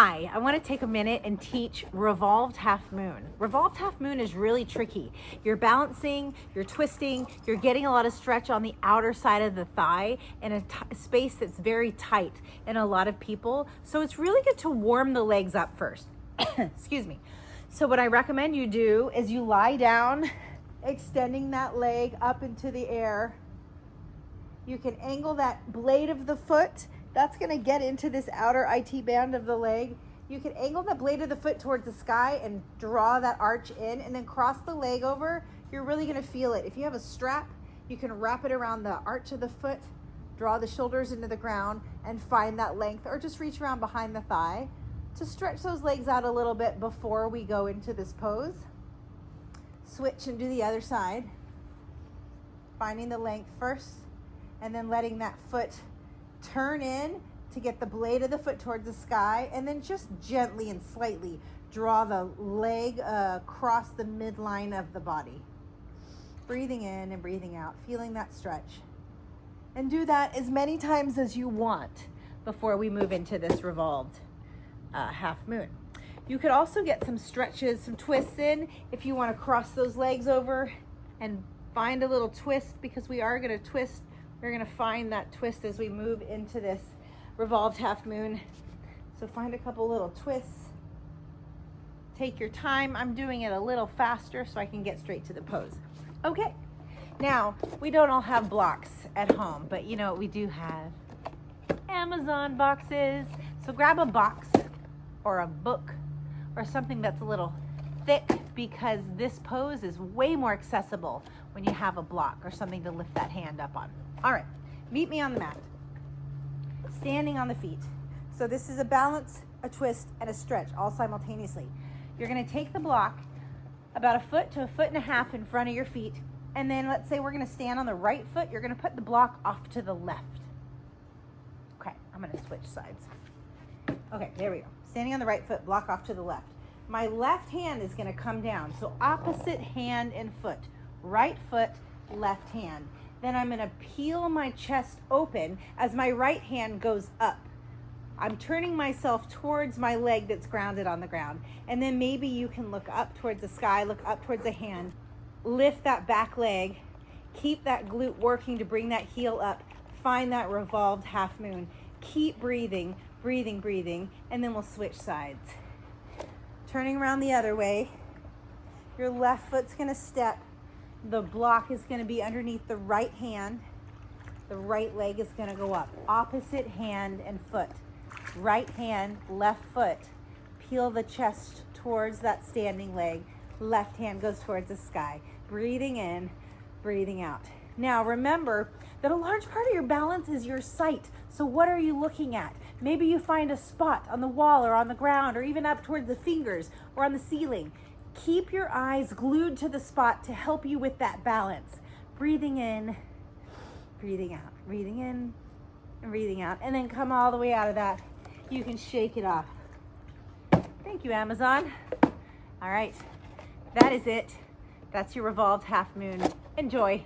Hi, I want to take a minute and teach revolved half moon. Revolved half moon is really tricky. You're balancing, you're twisting, you're getting a lot of stretch on the outer side of the thigh in a space that's very tight in a lot of people. So it's really good to warm the legs up first. Excuse me. So what I recommend you do is you lie down, extending that leg up into the air. You can angle that blade of the foot. That's going to get into this outer IT band of the leg. You can angle the blade of the foot towards the sky and draw that arch in and then cross the leg over. You're really going to feel it. If you have a strap, you can wrap it around the arch of the foot, draw the shoulders into the ground and find that length, or just reach around behind the thigh to stretch those legs out a little bit before we go into this pose. Switch and do the other side. Finding the length first and then letting that foot turn in to get the blade of the foot towards the sky, and then just gently and slightly draw the leg across the midline of the body. Breathing in and breathing out, feeling that stretch. And do that as many times as you want before we move into this revolved half moon. You could also get some stretches, some twists in if you want to cross those legs over and find a little twist, because we are going to twist. We're going to find that twist as we move into this revolved half moon. So find a couple little twists. Take your time. I'm doing it a little faster so I can get straight to the pose. Okay. Now, we don't all have blocks at home, but you know what we do have? Amazon boxes. So grab a box or a book or something that's a little thick, because this pose is way more accessible when you have a block or something to lift that hand up on. All right, meet me on the mat. Standing on the feet. So this is a balance, a twist, and a stretch all simultaneously. You're gonna take the block about a foot to a foot and a half in front of your feet, and then let's say we're gonna stand on the right foot, you're gonna put the block off to the left. Okay, I'm gonna switch sides. Okay, there we go. Standing on the right foot, block off to the left. My left hand is gonna come down, so opposite hand and foot. Right foot, left hand. Then I'm gonna peel my chest open as my right hand goes up. I'm turning myself towards my leg that's grounded on the ground. And then maybe you can look up towards the sky, look up towards the hand, lift that back leg, keep that glute working to bring that heel up, find that revolved half moon. Keep breathing, breathing, breathing, and then we'll switch sides. Turning around the other way, your left foot's gonna step. The block is going to be underneath the right hand. The right leg is going to go up. Opposite hand and foot. Right hand, left foot. Peel the chest towards that standing leg. Left hand goes towards the sky. Breathing in, breathing out. Now remember that a large part of your balance is your sight. So what are you looking at? Maybe you find a spot on the wall or on the ground or even up towards the fingers or on the ceiling. Keep your eyes glued to the spot to help you with that balance. Breathing in, breathing out, breathing in, and breathing out. And then come all the way out of that. You can shake it off. Thank you, Amazon. All right, that is it. That's your revolved half moon. Enjoy.